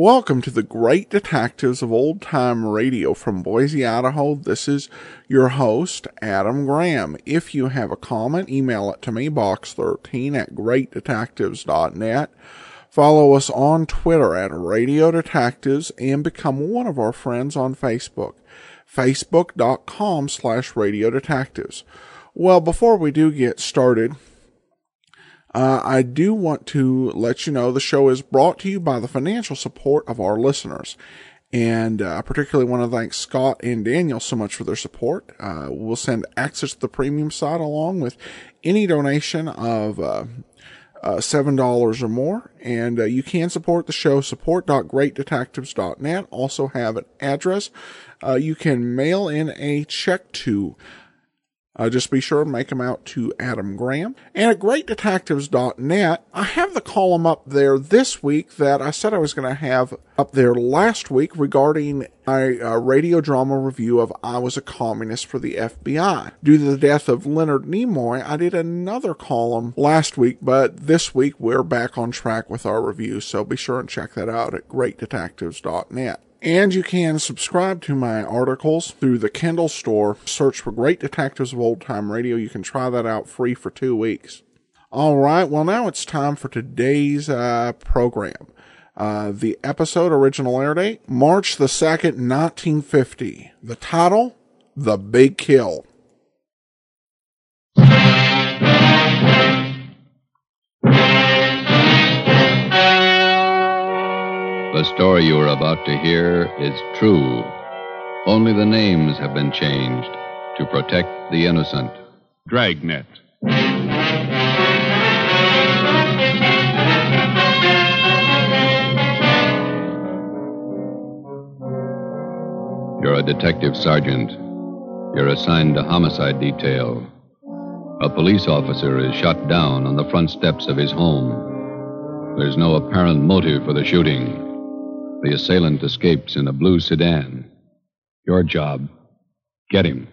Welcome to the Great Detectives of Old Time Radio from Boise, Idaho. This is your host, Adam Graham. If you have a comment, email it to me, box13@greatdetectives.net. Follow us on Twitter at Radio Detectives and become one of our friends on Facebook, facebook.com/Radio Detectives. Well, before we do get started, I do want to let you know the show is brought to you by the financial support of our listeners. And I particularly want to thank Scott and Daniel so much for their support. We'll send access to the premium site along with any donation of $7 or more. And you can support the show, support.greatdetectives.net. Also have an address. You can mail in a check to just be sure to make them out to Adam Graham. And at greatdetectives.net, I have the column up there this week that I said I was going to have up there last week regarding a radio drama review of I Was a Communist for the FBI. Due to the death of Leonard Nimoy, I did another column last week, but this week we're back on track with our review, so be sure and check that out at greatdetectives.net. And you can subscribe to my articles through the Kindle store. Search for Great Detectives of Old Time Radio. You can try that out free for 2 weeks. All right, well, now it's time for today's program. The episode original air date, March the 2nd, 1950. The title, The Big Kill. The story you are about to hear is true. Only the names have been changed to protect the innocent. Dragnet. You're a detective sergeant. You're assigned to homicide detail. A police officer is shot down on the front steps of his home. There's no apparent motive for the shooting. The assailant escapes in a blue sedan. Your job, get him.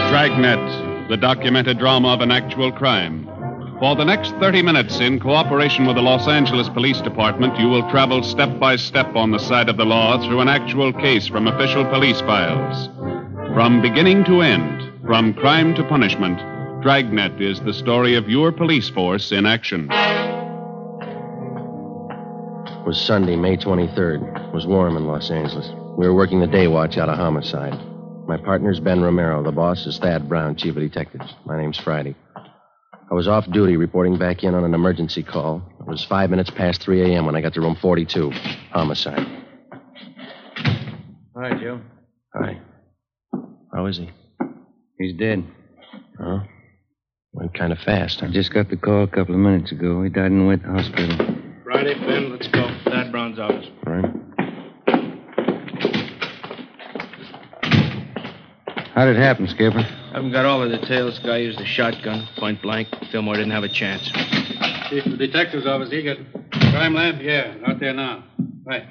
Dragnet, the documented drama of an actual crime. For the next 30 minutes, in cooperation with the Los Angeles Police Department, you will travel step by step on the side of the law through an actual case from official police files. From beginning to end, from crime to punishment, Dragnet is the story of your police force in action. It was Sunday, May 23rd. It was warm in Los Angeles. We were working the day watch out of homicide. My partner's Ben Romero. The boss is Thad Brown, chief of detectives. My name's Friday. I was off duty reporting back in on an emergency call. It was 5 minutes past 3 a.m. when I got to room 42. Homicide. Hi, Joe. Hi. How is he? He's dead. Huh? Went kind of fast. I just got the call a couple of minutes ago. He died in the hospital. Friday, Ben, let's go. Thad Brown's office. All right. How did it happen, Skipper? Haven't got all the details. Guy used a shotgun, point blank. Fillmore didn't have a chance. Chief of the detective's office, he got crime lab? Yeah, out there now. Right.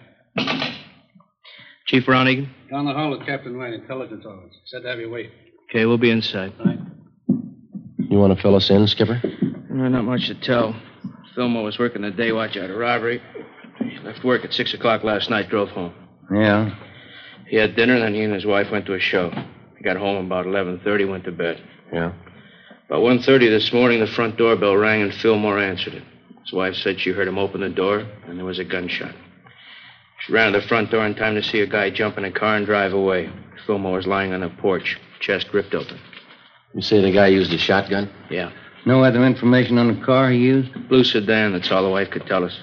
Chief Ron Egan? Down the hall with Captain White, intelligence office. Said to have you wait. Okay, we'll be inside. Right. You want to fill us in, Skipper? No, not much to tell. Fillmore was working the day watch out of robbery. He left work at 6 o'clock last night, drove home. Yeah. He had dinner, then he and his wife went to a show. He got home about 11:30, went to bed. Yeah. About 1:30 this morning, the front doorbell rang and Fillmore answered it. His wife said she heard him open the door, and there was a gunshot. She ran to the front door in time to see a guy jump in a car and drive away. Fillmore was lying on the porch, chest ripped open. You say the guy used a shotgun? Yeah. No other information on the car he used? Blue sedan, that's all the wife could tell us.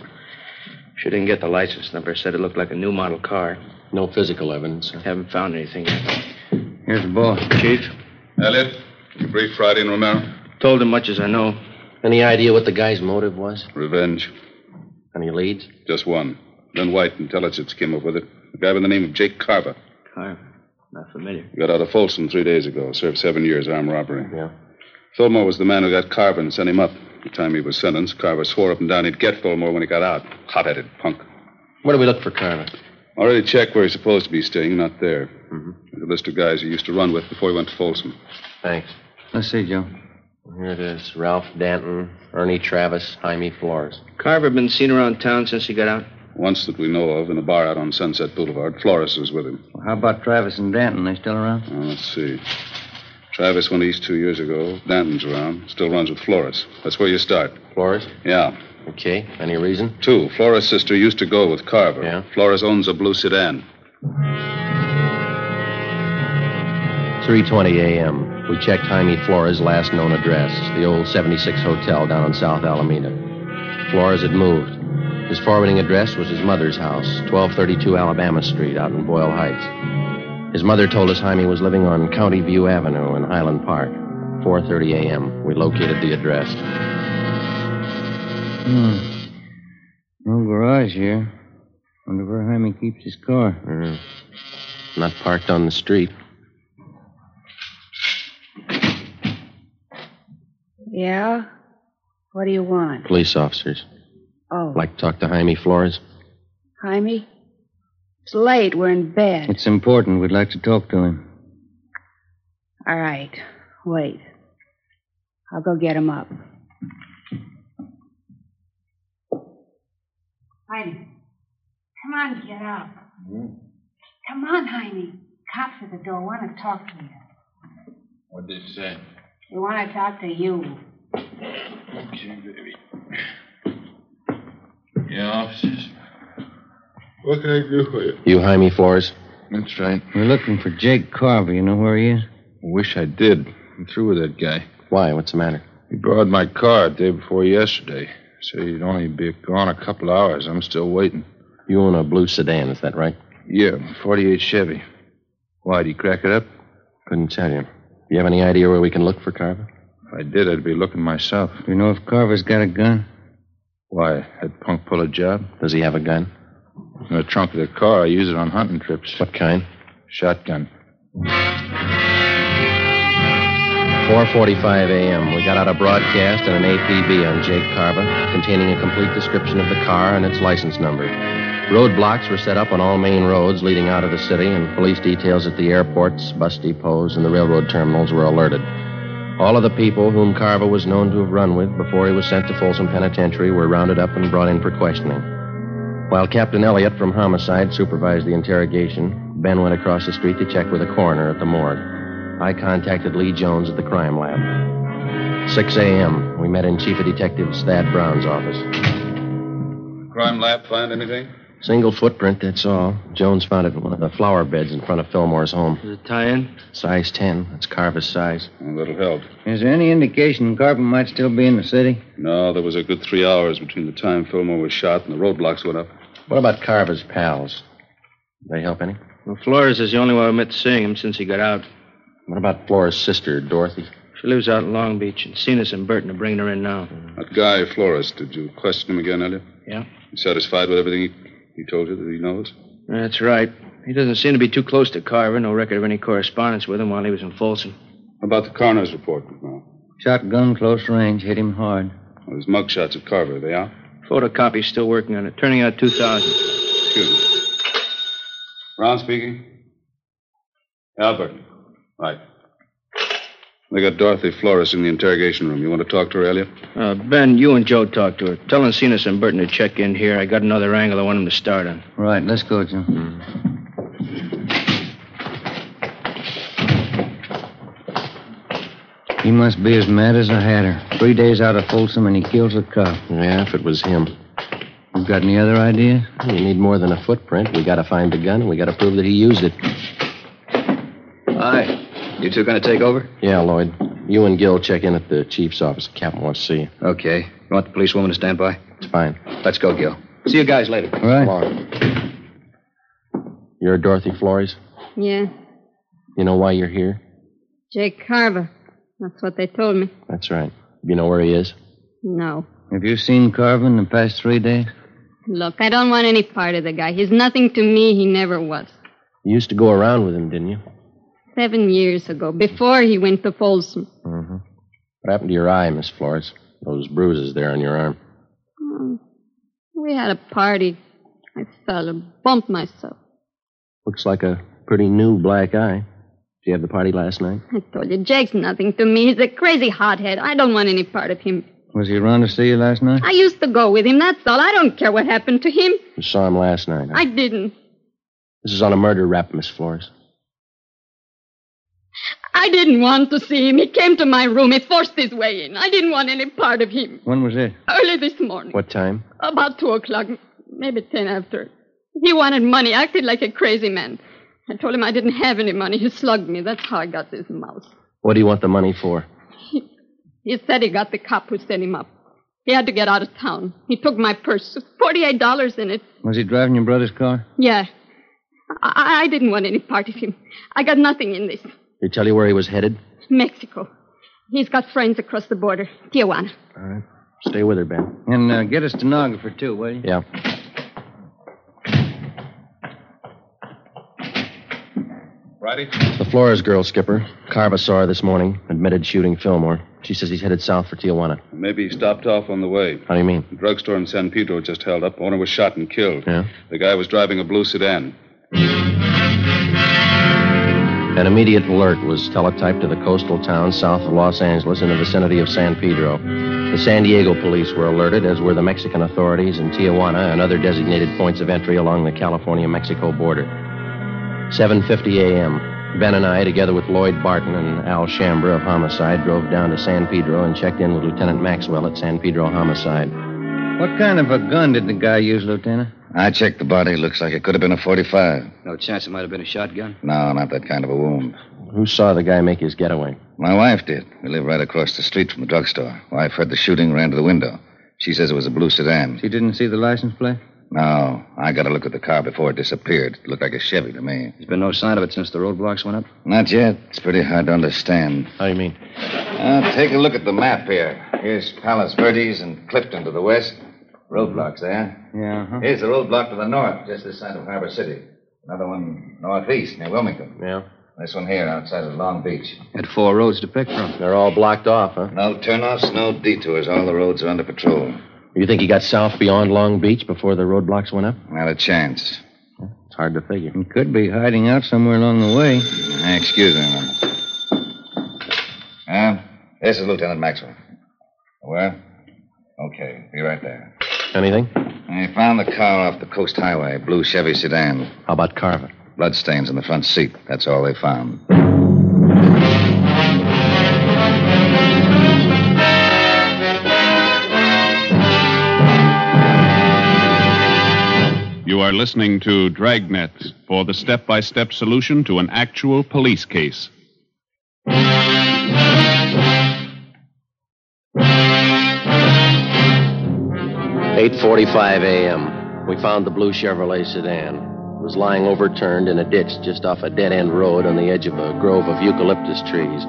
She didn't get the license number. Said it looked like a new model car. No physical evidence. Haven't found anything yet. Here's the boss. Chief? Elliot, you briefed Friday and Romero? Told him much as I know. Any idea what the guy's motive was? Revenge. Any leads? Just one. Then White Intelligence came up with it. A guy by the name of Jake Carver. Carver? Not familiar. He got out of Folsom 3 days ago. Served 7 years armed robbery. Yeah. Fulmore was the man who got Carver and sent him up. The time he was sentenced, Carver swore up and down he'd get Fulmore when he got out. Hot-headed punk. Where do we look for Carver? Already checked where he's supposed to be staying. Not there. Mm-hmm. There's a list of guys he used to run with before he went to Folsom. Thanks. Let's see, Joe. Here it is. Ralph Danton, Ernie Travis, Jaime Flores. Carver been seen around town since he got out? Once that we know of, in a bar out on Sunset Boulevard. Flores was with him. Well, how about Travis and Danton? They still around? Let's see. Travis went east 2 years ago. Danton's around. Still runs with Flores. That's where you start. Flores? Yeah. Okay. Any reason? 2. Flores' sister used to go with Carver. Yeah? Flores owns a blue sedan. 3:20 a.m. We checked Jaime Flores' last known address, the old 76 Hotel down on South Alameda. Flores had moved. His forwarding address was his mother's house, 1232 Alabama Street out in Boyle Heights. His mother told us Jaime was living on County View Avenue in Highland Park. 4:30 a.m. We located the address. No garage here. Wonder where Jaime keeps his car. Not parked on the street. Yeah? What do you want? Police officers. Oh. Like to talk to Jaime Flores? Jaime? It's late. We're in bed. It's important. We'd like to talk to him. All right. Wait. I'll go get him up. Jaime. Come on, get up. Come on, Jaime. Cops at the door want to talk to you. What did they say? They want to talk to you. Okay, baby. Yeah, officers. What can I do for you? You Jaime Flores? That's right. We're looking for Jake Carver. You know where he is? Wish I did. I'm through with that guy. Why? What's the matter? He borrowed my car day before yesterday. Said he'd only be gone a couple hours. I'm still waiting. You own a blue sedan, is that right? Yeah, 48 Chevy. Why, did he crack it up? Couldn't tell you. Do you have any idea where we can look for Carver? If I did, I'd be looking myself. Do you know if Carver's got a gun? Why, had Punk pull a job? Does he have a gun? In the trunk of the car. I use it on hunting trips. What kind? Shotgun. 4:45 a.m. We got out a broadcast and an APB on Jake Carver, containing a complete description of the car and its license number. Roadblocks were set up on all main roads leading out of the city, and police details at the airports, bus depots, and the railroad terminals were alerted. All of the people whom Carver was known to have run with before he was sent to Folsom Penitentiary were rounded up and brought in for questioning. While Captain Elliott from Homicide supervised the interrogation, Ben went across the street to check with a coroner at the morgue. I contacted Lee Jones at the crime lab. 6 a.m. We met in Chief of Detectives Thad Brown's office. Crime lab find anything? Single footprint, that's all. Jones found it in one of the flower beds in front of Fillmore's home. Does it tie in? Size 10. That's Carver's size. Well, that'll help. Is there any indication Carver might still be in the city? No, there was a good 3 hours between the time Fillmore was shot and the roadblocks went up. What about Carver's pals? Did they help any? Well, Flores is the only one who admits seeing him since he got out. What about Flores' sister, Dorothy? She lives out in Long Beach, and Cenas and Burton are bringing her in now. That guy, Flores, did you question him again, Elliot? Yeah? You satisfied with everything he told you that he knows? That's right. He doesn't seem to be too close to Carver. No record of any correspondence with him while he was in Folsom. How about the coroner's report now? Shotgun, close range, hit him hard. Well, there's mugshots of Carver. They out? Photocopy's still working on it. Turning out 2,000. Excuse me. Brown speaking. Albert. Right. They got Dorothy Flores in the interrogation room. You want to talk to her, Elliot? Ben, you and Joe talk to her. Tell Cenas and Burton to check in here. I got another angle I want them to start on. Right, let's go, Joe. He must be as mad as a hatter. 3 days out of Folsom and he kills a cop. Yeah, if it was him. You got any other ideas? You need more than a footprint. We got to find the gun, and we got to prove that he used it. Hi. You two going to take over? Yeah, Lloyd. You and Gil check in at the chief's office. The captain wants to see you. Okay. You want the policewoman to stand by? It's fine. Let's go, Gil. See you guys later. All right. Come on. You're Dorothy Flores? Yeah. You know why you're here? Jake Carver. That's what they told me. That's right. You know where he is? No. Have you seen Carver in the past 3 days? Look, I don't want any part of the guy. He's nothing to me. He never was. You used to go around with him, didn't you? 7 years ago, before he went to Folsom. Mm-hmm. What happened to your eye, Miss Flores? Those bruises there on your arm. Oh, we had a party. I fell and bumped myself. Looks like a pretty new black eye. Did you have the party last night? I told you, Jake's nothing to me. He's a crazy hothead. I don't want any part of him. Was he around to see you last night? I used to go with him, that's all. I don't care what happened to him. You saw him last night, huh? I didn't. This is on a murder rap, Miss Flores. I didn't want to see him. He came to my room. He forced his way in. I didn't want any part of him. When was it? Early this morning. What time? About 2 o'clock, maybe 10 after. He wanted money, acted like a crazy man. I told him I didn't have any money. He slugged me. That's how I got this mouse. What do you want the money for? He said he got the cop who set him up. He had to get out of town. He took my purse. $48 in it. Was he driving your brother's car? Yeah. I didn't want any part of him. I got nothing in this. Did he tell you where he was headed? Mexico. He's got friends across the border. Tijuana. All right. Stay with her, Ben. And get a stenographer, too, will you? Yeah. Friday? The Flores girl, Skipper. Carva saw her this morning. Admitted shooting Fillmore. She says he's headed south for Tijuana. Maybe he stopped off on the way. How do you mean? The drugstore in San Pedro just held up. Owner was shot and killed. Yeah? The guy was driving a blue sedan. An immediate alert was teletyped to the coastal town south of Los Angeles in the vicinity of San Pedro. The San Diego police were alerted, as were the Mexican authorities in Tijuana and other designated points of entry along the California-Mexico border. 7:50 a.m., Ben and I, together with Lloyd Barton and Al Chambra of Homicide, drove down to San Pedro and checked in with Lieutenant Maxwell at San Pedro Homicide. What kind of a gun did the guy use, Lieutenant? I checked the body. Looks like it could have been a .45. No chance it might have been a shotgun? No, not that kind of a wound. Who saw the guy make his getaway? My wife did. We live right across the street from the drugstore. Wife heard the shooting, ran to the window. She says it was a blue sedan. She didn't see the license plate? No. I got a look at the car before it disappeared. It looked like a Chevy to me. There's been no sign of it since the roadblocks went up? Not yet. It's pretty hard to understand. How do you mean? Take a look at the map here. Here's Palos Verdes and Clifton to the west. Roadblocks there. Yeah, huh? Here's the roadblock to the north, just this side of Harbor City. Another one northeast, near Wilmington. Yeah? This one here, outside of Long Beach. Had 4 roads to pick from. They're all blocked off, huh? No turnoffs, no detours. All the roads are under patrol. You think he got south beyond Long Beach before the roadblocks went up? Not a chance. It's hard to figure. He could be hiding out somewhere along the way. Excuse me, man. This is Lieutenant Maxwell. Where? Okay, be right there. Anything? I found the car off the Coast Highway, blue Chevy sedan. How about Carver? Bloodstains in the front seat. That's all they found. You are listening to Dragnet for the step-by-step solution to an actual police case. 8:45 a.m. We found the blue Chevrolet sedan. It was lying overturned in a ditch just off a dead-end road on the edge of a grove of eucalyptus trees.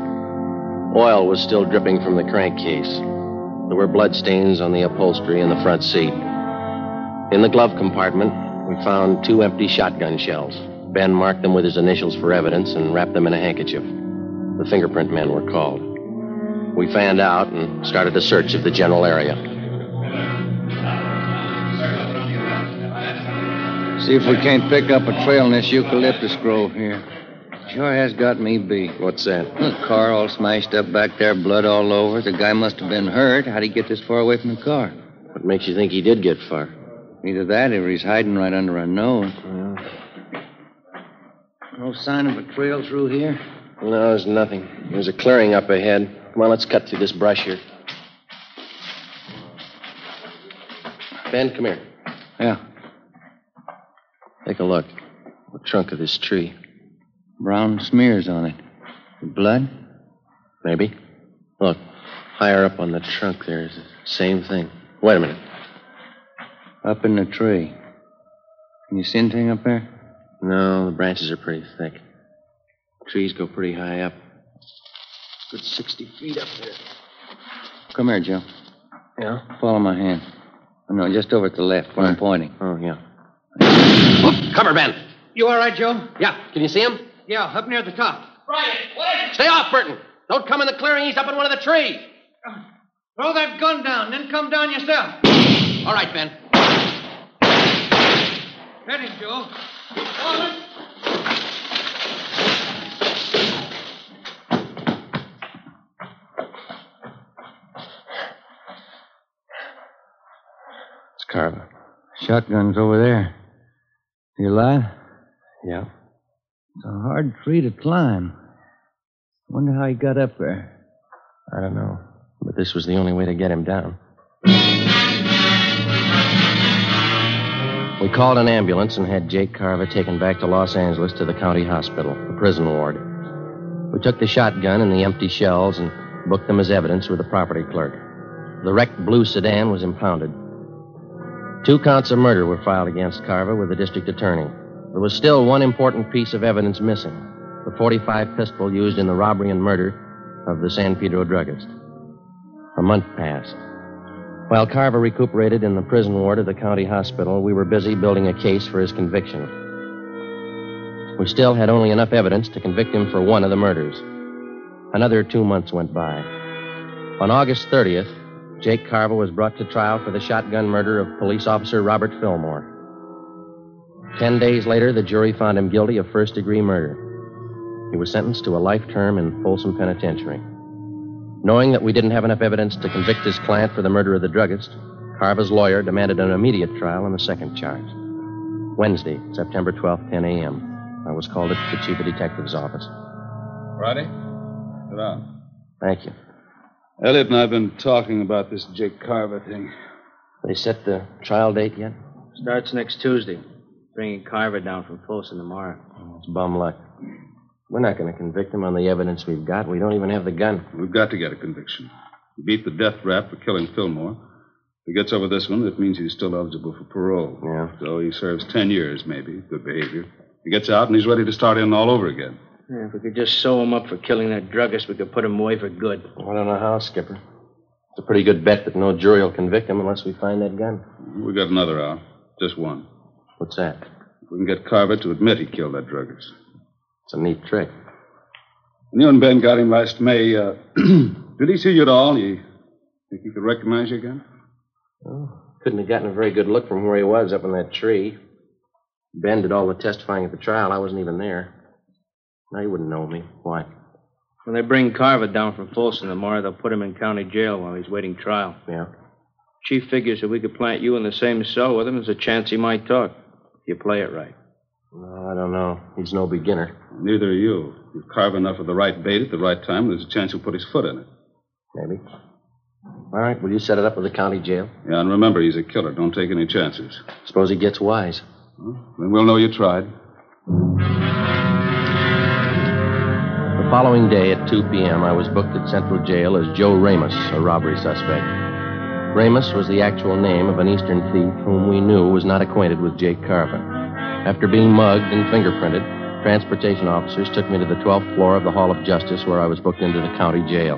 Oil was still dripping from the crankcase. There were bloodstains on the upholstery in the front seat. In the glove compartment, we found 2 empty shotgun shells. Ben marked them with his initials for evidence and wrapped them in a handkerchief. The fingerprint men were called. We fanned out and started a search of the general area. See if we can't pick up a trail in this eucalyptus grove here. Sure has got me beat. What's that? The car all smashed up back there, blood all over. The guy must have been hurt. How'd he get this far away from the car? What makes you think he did get far? Either that or he's hiding right under our nose. Yeah. No sign of a trail through here? No, there's nothing. There's a clearing up ahead. Come on, let's cut through this brush here. Ben, come here. Yeah. Take a look. The trunk of this tree. Brown smears on it. Blood? Maybe. Look, higher up on the trunk there is the same thing. Wait a minute. Up in the tree. Can you see anything up there? No, the branches are pretty thick. Trees go pretty high up. Good 60 feet up there. Come here, Joe. Yeah? Follow my hand. Oh, no, just over at the left where I'm pointing. Oh, yeah. Oh, cover, Ben. You all right, Joe? Yeah. Can you see him? Yeah, up near the top. Right. What? Stay off, Burton. Don't come in the clearing. He's up in one of the trees. Throw that gun down, then come down yourself. All right, Ben. Get him, Joe. Carver. Shotgun's over there. You alive? Yeah. It's a hard tree to climb. Wonder how he got up there. I don't know. But this was the only way to get him down. We called an ambulance and had Jake Carver taken back to Los Angeles to the county hospital, the prison ward. We took the shotgun and the empty shells and booked them as evidence with the property clerk. The wrecked blue sedan was impounded. 2 counts of murder were filed against Carver with the district attorney. There was still one important piece of evidence missing, the .45 pistol used in the robbery and murder of the San Pedro druggist. A month passed. While Carver recuperated in the prison ward of the county hospital, we were busy building a case for his conviction. We still had only enough evidence to convict him for one of the murders. Another 2 months went by. On August 30th, Jake Carver was brought to trial for the shotgun murder of police officer Robert Fillmore. 10 days later, the jury found him guilty of first-degree murder. He was sentenced to a life term in Folsom Penitentiary. Knowing that we didn't have enough evidence to convict his client for the murder of the druggist, Carver's lawyer demanded an immediate trial on the second charge. Wednesday, September 12th, 10 a.m. I was called at the chief of detective's office. Friday? Sit down. Thank you. Elliot and I have been talking about this Jake Carver thing. They set the trial date yet? Starts next Tuesday. Bringing Carver down from Folsom tomorrow. It's bum luck. We're not going to convict him on the evidence we've got. We don't even have the gun. We've got to get a conviction. He beat the death rap for killing Fillmore. If he gets over this one, it means he's still eligible for parole. Yeah. So he serves 10 years, maybe. Good behavior. He gets out and he's ready to start in all over again. Yeah, if we could just sew him up for killing that druggist, we could put him away for good. I don't know how, Skipper. It's a pretty good bet that no jury will convict him unless we find that gun. We got another out. Just one. What's that? If we can get Carver to admit he killed that druggist. It's a neat trick. When you and Ben got him last May, did he see you at all? You think he could recognize you again? Oh, couldn't have gotten a very good look from where he was up in that tree. Ben did all the testifying at the trial. I wasn't even there. No, he wouldn't know me. Why? When they bring Carver down from Folsom tomorrow, they'll put him in county jail while he's waiting trial. Yeah? Chief figures if we could plant you in the same cell with him, there's a chance he might talk. If you play it right. No, I don't know. He's no beginner. Neither are you. You carve enough of the right bait at the right time, there's a chance he'll put his foot in it. Maybe. All right, will you set it up with the county jail? Yeah, and remember, he's a killer. Don't take any chances. Suppose he gets wise. Well, then we'll know you tried. The following day at 2 p.m., I was booked at Central Jail as Joe Ramos, a robbery suspect. Ramos was the actual name of an eastern thief whom we knew was not acquainted with Jake Carver. After being mugged and fingerprinted, transportation officers took me to the 12th floor of the Hall of Justice where I was booked into the county jail.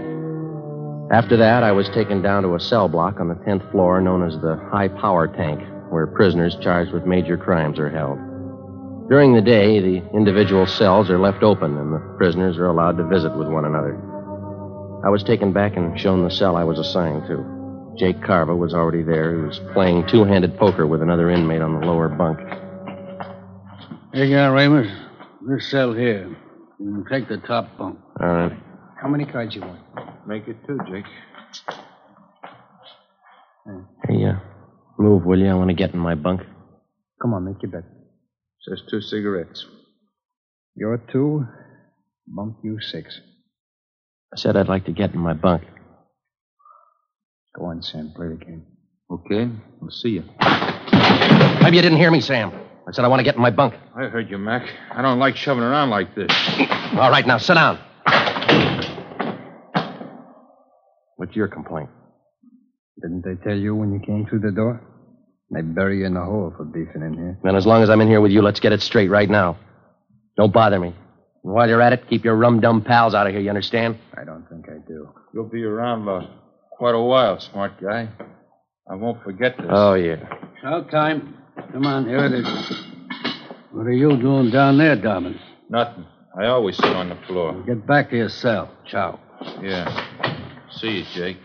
After that, I was taken down to a cell block on the 10th floor known as the High Power Tank, where prisoners charged with major crimes are held. During the day, the individual cells are left open and the prisoners are allowed to visit with one another. I was taken back and shown the cell I was assigned to. Jake Carver was already there. He was playing two-handed poker with another inmate on the lower bunk. Here you are, Ramos. This cell here. You can take the top bunk. All right. How many cards you want? Make it 2, Jake. Hey, move, will you? I want to get in my bunk. Come on, make your bet. Says 2 cigarettes. You're 2, bunk you 6. I said I'd like to get in my bunk. Go on, Sam. Play the game. Okay, we'll see you. Maybe you didn't hear me, Sam. I said I want to get in my bunk. I heard you, Mac. I don't like shoving around like this. All right, now sit down. What's your complaint? Didn't they tell you when you came through the door? They bury you in the hole for beefing in here. Then as long as I'm in here with you, let's get it straight right now. Don't bother me. And while you're at it, keep your rum-dum pals out of here, you understand? I don't think I do. You'll be around quite a while, smart guy. I won't forget this. Oh, yeah. Shout time. Come on, here it is. What are you doing down there, Dobbins? Nothing. I always sit on the floor. Get back to your cell. Ciao. Yeah. See you, Jake.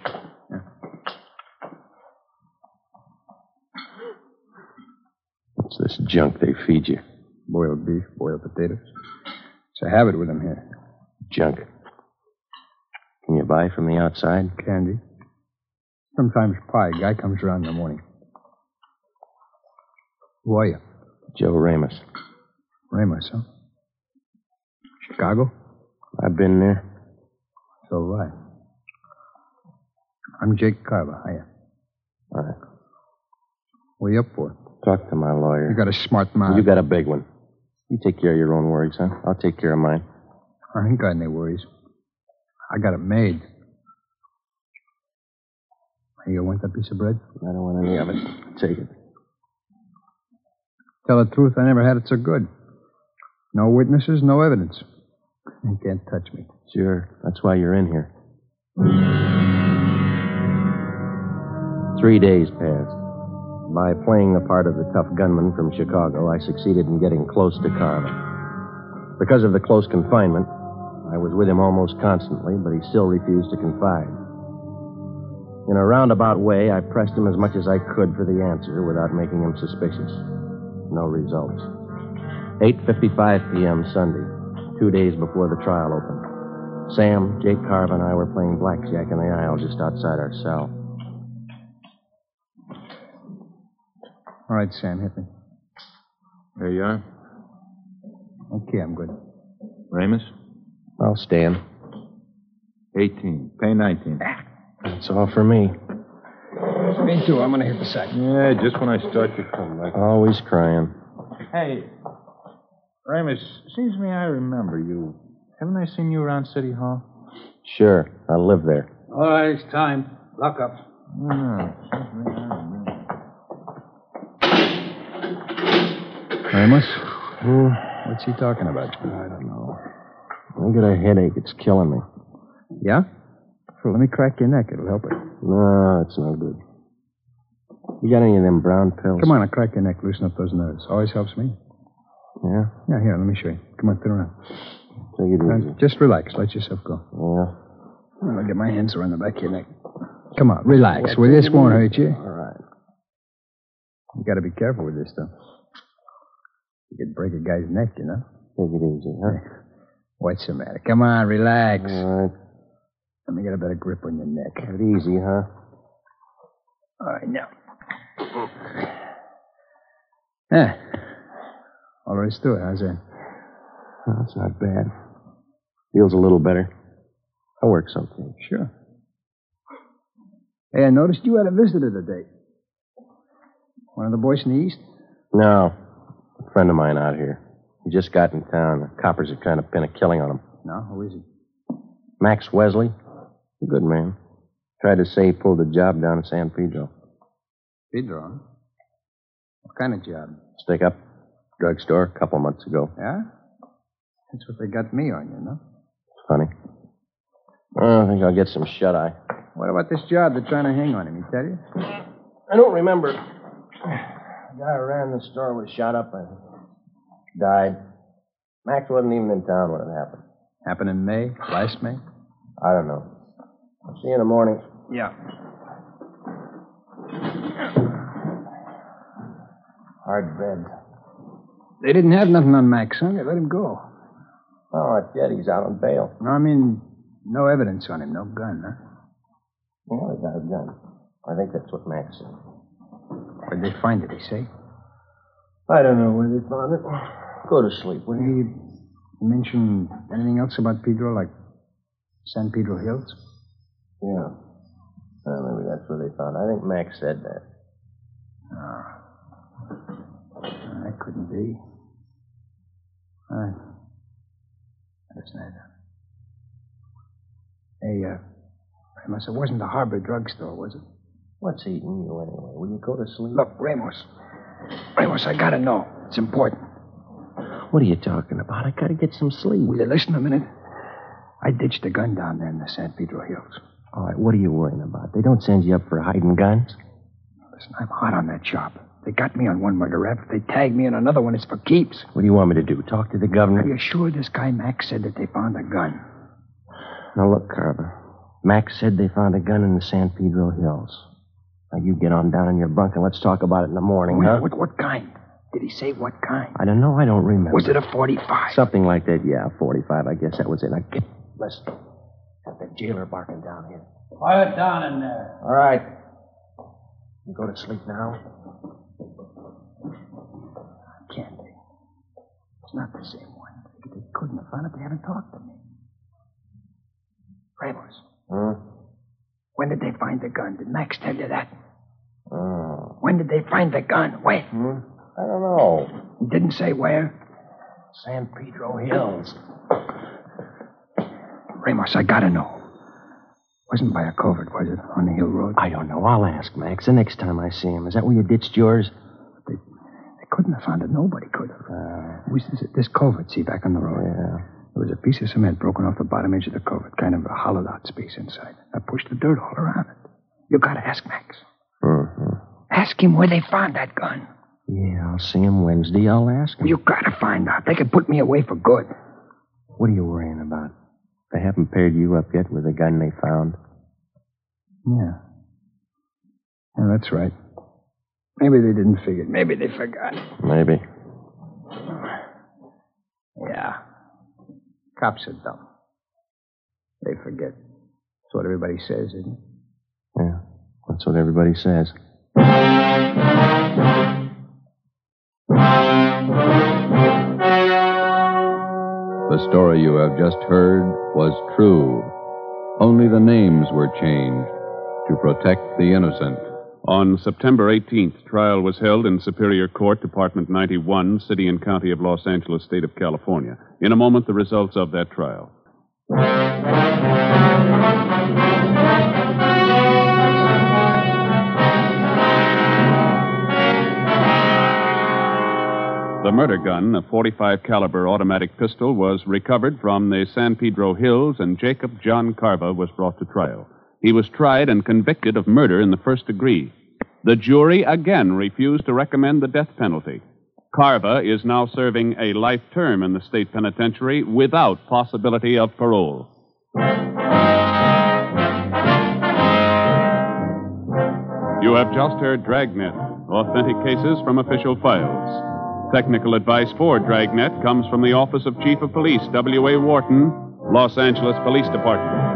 What's this junk they feed you? Boiled beef, boiled potatoes. It's a habit with them here. Junk. Can you buy from the outside? Candy. Sometimes pie. Guy comes around in the morning. Who are you? Joe Ramos. Ramos, huh? Chicago? I've been there. So have I. I'm Jake Carver. Hiya. All right. What are you up for? Talk to my lawyer. You got a smart mouth. You got a big one. You take care of your own worries, huh? I'll take care of mine. I ain't got any worries. I got it made. You want that piece of bread? I don't want any of it. Take it. Tell the truth, I never had it so good. No witnesses, no evidence. You can't touch me. Sure. That's why you're in here. 3 days passed. By playing the part of the tough gunman from Chicago, I succeeded in getting close to Carver. Because of the close confinement, I was with him almost constantly, but he still refused to confide. In a roundabout way, I pressed him as much as I could for the answer without making him suspicious. No results. 8:55 p.m. Sunday, 2 days before the trial opened. Sam, Jake Carver, and I were playing blackjack in the aisle just outside our cell. All right, Sam, hit me. There you are. Okay, I'm good. Ramos? I'll stand. 18. Pay 19. That's all for me. Me too. I'm going to hit the sack. Yeah, just when I start to collect. Always crying. Hey, Ramos, seems to me I remember you. Haven't I seen you around City Hall? Sure. I live there. All right, it's time. Lock up. No, seems to me I remember. Ramos? What's he talking about? I don't know. I got a headache. It's killing me. Yeah? Well, let me crack your neck. It'll help it. No, it's no good. You got any of them brown pills? Come on, I'll crack your neck. Loosen up those nerves. Always helps me. Yeah? Yeah, here, let me show you. Come on, turn around. Take it easy. Just relax. Let yourself go. Yeah? I'll get my hands around the back of your neck. Come on, relax. Well, this won't hurt you. All right. You got to be careful with this stuff. You could break a guy's neck, you know? Take it easy, huh? What's the matter? Come on, relax. All right. Let me get a better grip on your neck. Take it easy, huh? All right, now. Yeah. All there is to it. How's that? Oh, that's not bad. Feels a little better. I work something. Sure. Hey, I noticed you had a visitor today. One of the boys from the East? No. A friend of mine out here. He just got in town. The coppers are trying to pin a killing on him. No? Who is he? Max Wesley. A good man. Tried to say he pulled a job down in San Pedro. Pedro, huh? What kind of job? Stick up. Drugstore a couple months ago. Yeah? That's what they got me on, you know? Funny. I think I'll get some shut-eye. What about this job they're trying to hang on him? He tell you? I don't remember. The guy who ran the store was shot up and died. Max wasn't even in town when it happened. Happened in May? Last May? I don't know. I'll see you in the morning. Yeah. Hard bed. They didn't have nothing on Max, huh? They let him go. Oh, not yet. He's out on bail. No, I mean, no evidence on him. No gun, huh? Well, he got a gun. I think that's what Max said. Where'd they find it, they say? I don't know where they found it. Go to sleep, will you? You mention anything else about Pedro, like San Pedro Hills? Yeah. Maybe that's where they found it. I think Max said that. Oh. That couldn't be. All right. That's nice. Hey, Ramos, it wasn't the Harbor drugstore, was it? What's eating you anyway? Will you go to sleep? Look, Ramos, I gotta know. It's important. What are you talking about? I gotta get some sleep. Will you listen a minute? I ditched a gun down there in the San Pedro Hills. All right, what are you worrying about? They don't send you up for hiding guns? Listen, I'm hot on that job. They got me on one murder rap. If they tag me in another one, it's for keeps. What do you want me to do? Talk to the governor? Are you sure this guy Max said that they found a gun? Now, look, Carver. Max said they found a gun in the San Pedro Hills. Now, you get on down in your bunk and let's talk about it in the morning, huh? What kind? Did he say what kind? I don't know. I don't remember. Was it a 45? Something like that, yeah. 45, I guess that was it. Now, get... Listen. Got the jailer barking down here. Quiet down in there. All right. You go to sleep now? can't they? It's not the same one. They couldn't have found it. They haven't talked to me. Ramos. When did they find the gun? Did Max tell you that? When did they find the gun? When? I don't know. He didn't say where? San Pedro Hills. Ramos, I gotta know. Wasn't by a covert, was it? On the hill road? I don't know. I'll ask Max the next time I see him. Is that where you ditched yours? They couldn't have found it. Nobody could have. It was this covert, see, back on the road. Yeah. There was a piece of cement broken off the bottom edge of the covert, kind of a hollowed-out space inside. I pushed the dirt all around it. You gotta ask Max. Ask him where they found that gun. Yeah, I'll see him Wednesday. I'll ask him. You gotta find out. They could put me away for good. What are you worrying about? They haven't paired you up yet with the gun they found? Yeah. Yeah, that's right. Maybe they didn't figure it. Maybe they forgot. Maybe. Yeah. Cops are dumb. They forget. That's what everybody says, isn't it? Yeah, that's what everybody says. The story you have just heard was true. Only the names were changed to protect the innocent. On September 18th, trial was held in Superior Court, Department 91, City and County of Los Angeles, State of California. In a moment, the results of that trial. The murder gun, a .45 caliber automatic pistol, was recovered from the San Pedro Hills, and Jacob John Carva was brought to trial. He was tried and convicted of murder in the first degree. The jury again refused to recommend the death penalty. Carva is now serving a life term in the state penitentiary without possibility of parole. You have just heard Dragnet, authentic cases from official files. Technical advice for Dragnet comes from the Office of Chief of Police, W.A. Wharton, Los Angeles Police Department.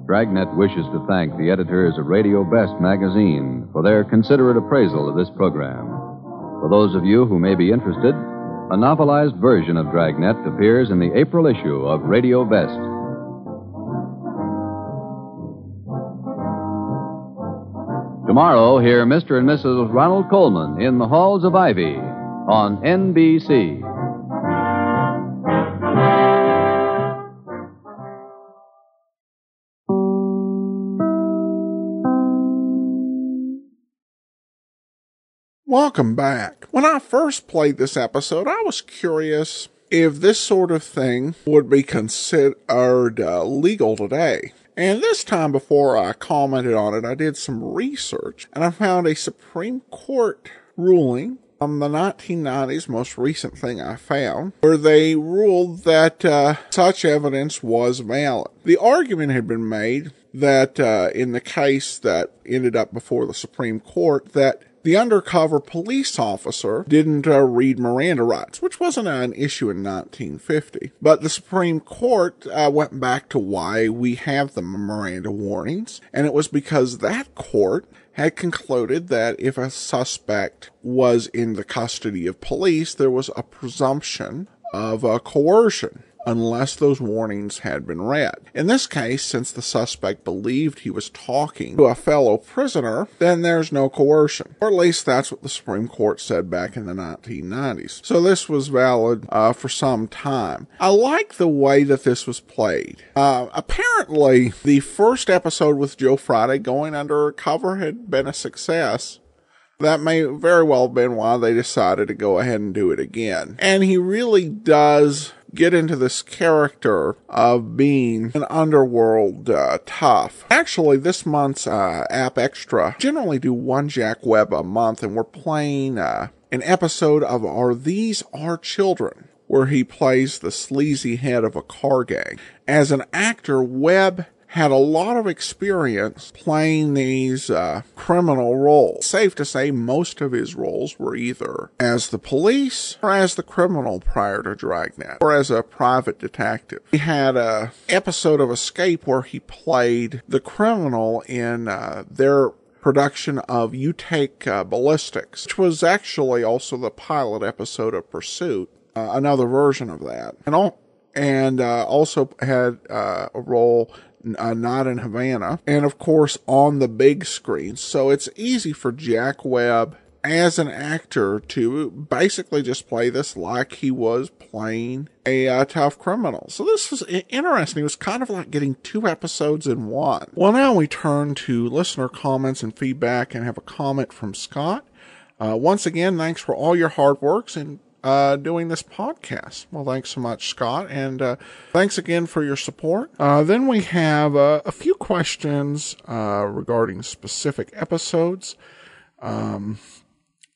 Dragnet wishes to thank the editors of Radio Best magazine for their considerate appraisal of this program. For those of you who may be interested, a novelized version of Dragnet appears in the April issue of Radio Best. Tomorrow, hear Mr. and Mrs. Ronald Coleman in the Halls of Ivy on NBC. Welcome back. When I first played this episode, I was curious if this sort of thing would be considered legal today. And this time, before I commented on it, I did some research, and I found a Supreme Court ruling from the 1990s, most recent thing I found, where they ruled that such evidence was valid. The argument had been made that in the case that ended up before the Supreme Court, that the undercover police officer didn't read Miranda rights, which wasn't an issue in 1950. But the Supreme Court went back to why we have the Miranda warnings, and it was because that court had concluded that if a suspect was in the custody of police, there was a presumption of coercion, unless those warnings had been read. In this case, since the suspect believed he was talking to a fellow prisoner, then there's no coercion. Or at least that's what the Supreme Court said back in the 1990s. So this was valid for some time. I like the way that this was played. Apparently, the first episode with Joe Friday going undercover had been a success. That may very well have been why they decided to go ahead and do it again. And he really does get into this character of being an underworld tough. Actually, this month's App Extra generally do one Jack Webb a month, and we're playing an episode of Are These Our Children, where he plays the sleazy head of a car gang. As an actor, Webb had a lot of experience playing these criminal roles. Safe to say, most of his roles were either as the police or as the criminal prior to Dragnet, or as a private detective. He had an episode of Escape where he played the criminal in their production of You Take Ballistics, which was actually also the pilot episode of Pursuit, another version of that. And also had a role Not in Havana, and of course on the big screen. So it's easy for Jack Webb as an actor to basically just play this like he was playing a tough criminal. So this was interesting. It was kind of like getting 2 episodes in one. Well, now we turn to listener comments and feedback, and have a comment from Scott. Once again, thanks for all your hard works and doing this podcast. Well, thanks so much, Scott, and thanks again for your support. Then we have a few questions regarding specific episodes.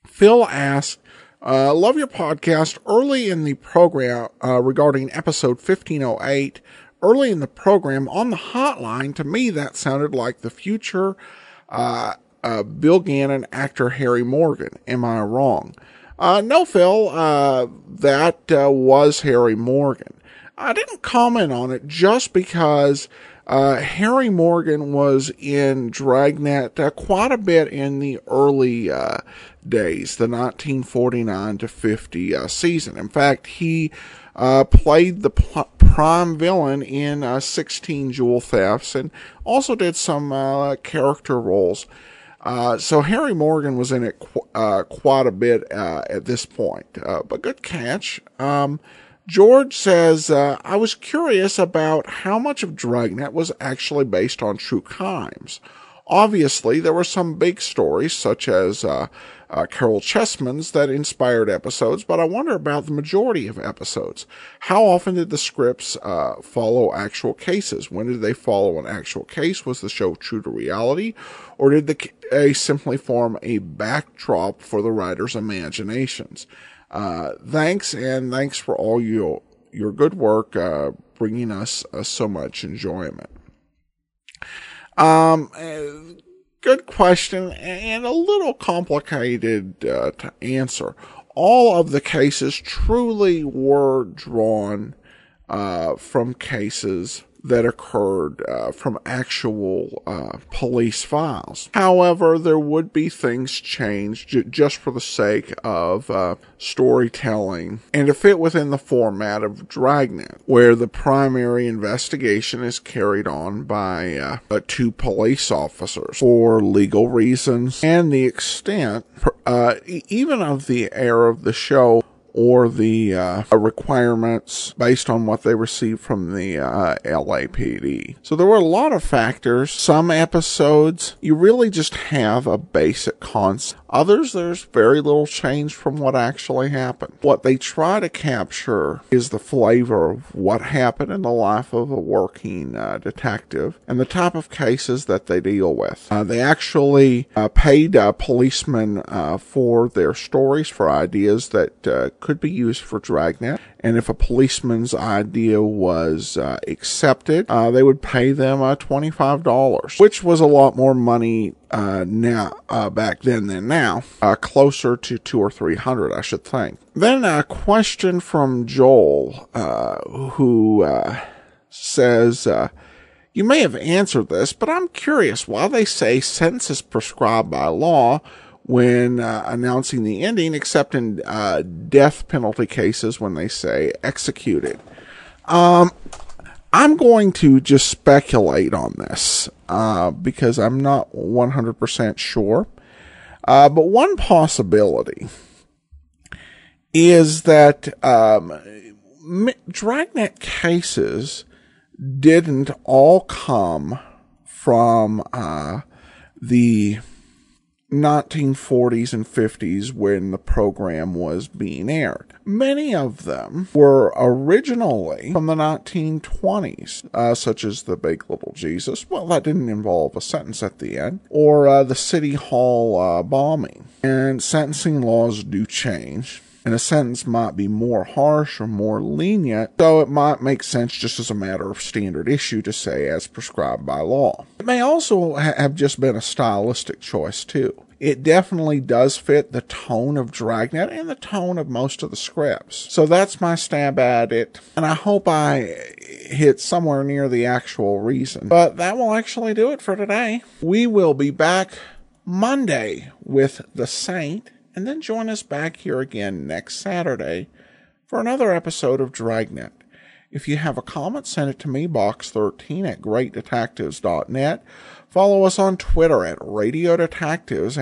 Phil asked, love your podcast. Early in the program, regarding episode 1508, early in the program on the hotline, to me that sounded like the future Bill Gannon actor Harry Morgan. Am I wrong? No, Phil, that was Harry Morgan. I didn't comment on it just because Harry Morgan was in Dragnet quite a bit in the early days, the 1949 to 50 season. In fact, he played the prime villain in 16 Jewel Thefts, and also did some character roles. So Harry Morgan was in it quite a bit at this point, but good catch. George says, I was curious about how much of Dragnet was actually based on true crimes. Obviously, there were some big stories, such as Carol Chessman's, that inspired episodes, but I wonder about the majority of episodes. How often did the scripts follow actual cases? When did they follow an actual case? Was the show true to reality? Or did they simply form a backdrop for the writers' imaginations? Thanks, and thanks for all your good work, bringing us so much enjoyment. Good question, and a little complicated to answer. All of the cases truly were drawn from cases that occurred from actual police files. However, there would be things changed just for the sake of storytelling and to fit within the format of Dragnet, where the primary investigation is carried on by 2 police officers for legal reasons, and the extent even of the air of the show or the requirements based on what they received from the LAPD. So there were a lot of factors. Some episodes, you really just have a basic concept. Others, there's very little change from what actually happened. What they try to capture is the flavor of what happened in the life of a working detective and the type of cases that they deal with. They actually paid policemen for their stories, for ideas that could be used for Dragnet. And if a policeman's idea was accepted, they would pay them $25, which was a lot more money now back then than now, closer to $200 or $300, I should think. Then a question from Joel, who says, you may have answered this, but I'm curious why they say sentence is prescribed by law when announcing the ending, except in death penalty cases when they say executed. I'm going to just speculate on this because I'm not 100% sure. But one possibility is that Dragnet cases didn't all come from the 1940s and 50s when the program was being aired. Many of them were originally from the 1920s, such as The Big Little Jesus. Well, that didn't involve a sentence at the end. Or the City Hall bombing. And sentencing laws do change, and a sentence might be more harsh or more lenient, so it might make sense just as a matter of standard issue to say as prescribed by law. It may also have just been a stylistic choice too. It definitely does fit the tone of Dragnet and the tone of most of the scripts. So that's my stab at it, and I hope I hit somewhere near the actual reason. But that will actually do it for today. We will be back Monday with The Saint, and then join us back here again next Saturday for another episode of Dragnet. If you have a comment, send it to me, box13 at greatdetectives.net. Follow us on Twitter at Radio Detectives.